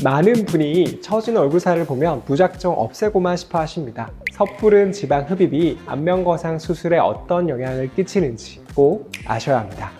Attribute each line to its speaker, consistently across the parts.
Speaker 1: 많은 분이 처진 얼굴살을 보면 무작정 없애고만 싶어 하십니다. 섣부른 지방 흡입이 안면거상 수술에 어떤 영향을 끼치는지 꼭 아셔야 합니다.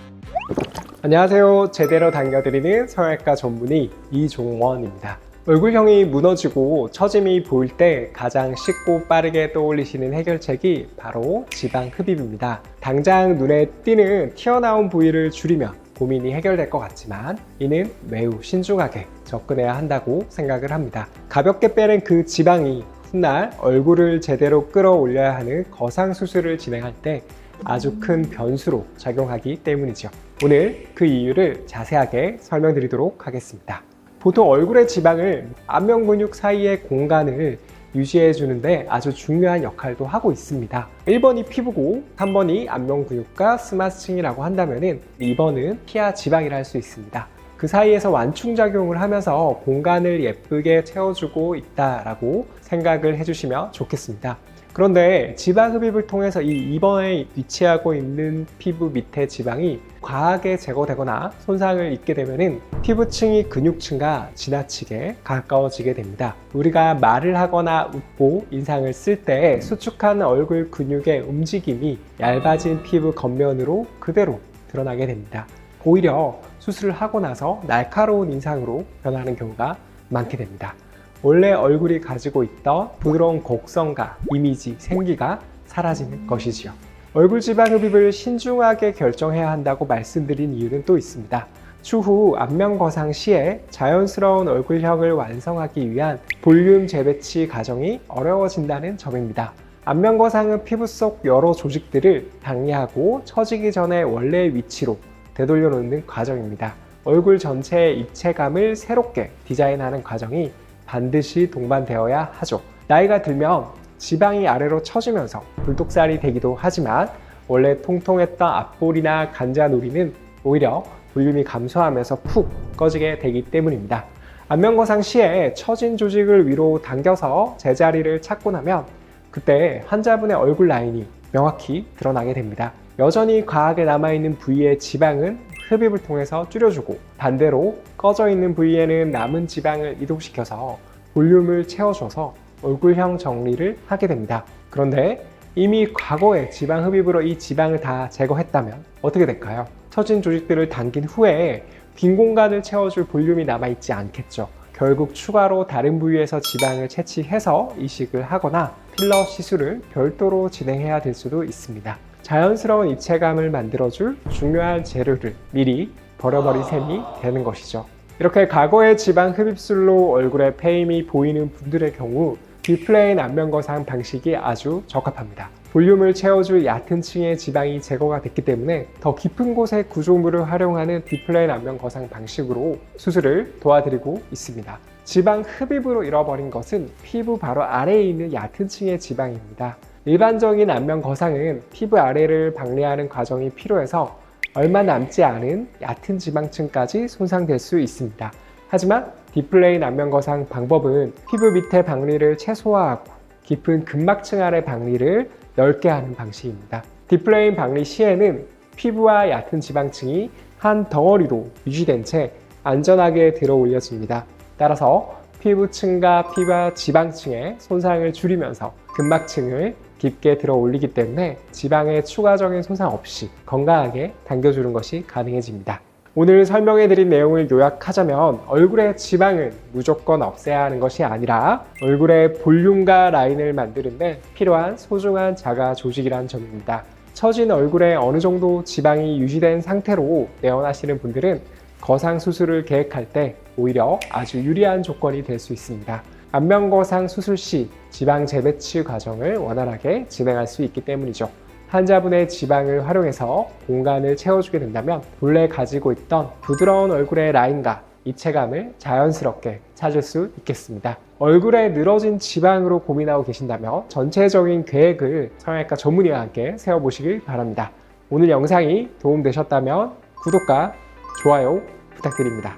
Speaker 1: 안녕하세요. 제대로 당겨드리는 성형외과 전문의 이종원입니다. 얼굴형이 무너지고 처짐이 보일 때 가장 쉽고 빠르게 떠올리시는 해결책이 바로 지방 흡입입니다. 당장 눈에 띄는 튀어나온 부위를 줄이면 고민이 해결될 것 같지만 이는 매우 신중하게 접근해야 한다고 생각을 합니다. 가볍게 빼낸 그 지방이 훗날 얼굴을 제대로 끌어올려야 하는 거상 수술을 진행할 때 아주 큰 변수로 작용하기 때문이죠. 오늘 그 이유를 자세하게 설명드리도록 하겠습니다. 보통 얼굴의 지방을 안면 근육 사이의 공간을 유지해 주는데 아주 중요한 역할도 하고 있습니다. 1번이 피부고 3번이 안면 근육과 스마스층이라고 한다면 2번은 피하 지방이라 할 수 있습니다. 그 사이에서 완충작용을 하면서 공간을 예쁘게 채워주고 있다라고 생각을 해주시면 좋겠습니다. 그런데 지방 흡입을 통해서 이 2번에 위치하고 있는 피부 밑에 지방이 과하게 제거되거나 손상을 입게 되면 피부층이 근육층과 지나치게 가까워지게 됩니다. 우리가 말을 하거나 웃고 인상을 쓸 때 수축한 얼굴 근육의 움직임이 얇아진 피부 겉면으로 그대로 드러나게 됩니다. 오히려 수술을 하고 나서 날카로운 인상으로 변하는 경우가 많게 됩니다. 원래 얼굴이 가지고 있던 부드러운 곡선과 이미지, 생기가 사라지는 것이지요. 얼굴 지방 흡입을 신중하게 결정해야 한다고 말씀드린 이유는 또 있습니다. 추후 안면 거상 시에 자연스러운 얼굴형을 완성하기 위한 볼륨 재배치 과정이 어려워진다는 점입니다. 안면 거상은 피부 속 여러 조직들을 방해하고 처지기 전에 원래 위치로 되돌려 놓는 과정입니다. 얼굴 전체의 입체감을 새롭게 디자인하는 과정이 반드시 동반되어야 하죠. 나이가 들면 지방이 아래로 처지면서 굴독살이 되기도 하지만 원래 통통했던 앞볼이나 관자놀이는 오히려 볼륨이 감소하면서 푹 꺼지게 되기 때문입니다. 안면거상 시에 처진 조직을 위로 당겨서 제자리를 찾고 나면 그때 환자분의 얼굴 라인이 명확히 드러나게 됩니다. 여전히 과하게 남아있는 부위의 지방은 흡입을 통해서 줄여주고 반대로 꺼져 있는 부위에는 남은 지방을 이동시켜서 볼륨을 채워줘서 얼굴형 정리를 하게 됩니다. 그런데 이미 과거에 지방 흡입으로 이 지방을 다 제거했다면 어떻게 될까요? 처진 조직들을 당긴 후에 빈 공간을 채워줄 볼륨이 남아있지 않겠죠. 결국 추가로 다른 부위에서 지방을 채취해서 이식을 하거나 필러 시술을 별도로 진행해야 될 수도 있습니다. 자연스러운 입체감을 만들어줄 중요한 재료를 미리 버려버린 셈이 되는 것이죠. 이렇게 과거의 지방 흡입술로 얼굴에 패임이 보이는 분들의 경우 디플레인 안면거상 방식이 아주 적합합니다. 볼륨을 채워줄 얕은 층의 지방이 제거가 됐기 때문에 더 깊은 곳의 구조물을 활용하는 디플레인 안면거상 방식으로 수술을 도와드리고 있습니다. 지방 흡입으로 잃어버린 것은 피부 바로 아래에 있는 얕은 층의 지방입니다. 일반적인 안면 거상은 피부 아래를 박리하는 과정이 필요해서 얼마 남지 않은 얕은 지방층까지 손상될 수 있습니다. 하지만 디플레인 안면 거상 방법은 피부 밑에 박리를 최소화하고 깊은 근막층 아래 박리를 넓게 하는 방식입니다. 디플레인 박리 시에는 피부와 얕은 지방층이 한 덩어리로 유지된 채 안전하게 들어 올려집니다. 따라서 피부층과 피부 지방층의 손상을 줄이면서 근막층을 깊게 들어 올리기 때문에 지방의 추가적인 손상 없이 건강하게 당겨주는 것이 가능해집니다. 오늘 설명해드린 내용을 요약하자면 얼굴의 지방은 무조건 없애야 하는 것이 아니라 얼굴의 볼륨과 라인을 만드는 데 필요한 소중한 자가 조직이라는 점입니다. 처진 얼굴에 어느 정도 지방이 유지된 상태로 내원하시는 분들은 거상 수술을 계획할 때 오히려 아주 유리한 조건이 될 수 있습니다. 안면거상 수술 시 지방 재배치 과정을 원활하게 진행할 수 있기 때문이죠. 환자분의 지방을 활용해서 공간을 채워주게 된다면 본래 가지고 있던 부드러운 얼굴의 라인과 입체감을 자연스럽게 찾을 수 있겠습니다. 얼굴에 늘어진 지방으로 고민하고 계신다면 전체적인 계획을 성형외과 전문의와 함께 세워보시길 바랍니다. 오늘 영상이 도움되셨다면 구독과 좋아요 부탁드립니다.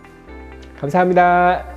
Speaker 1: 감사합니다.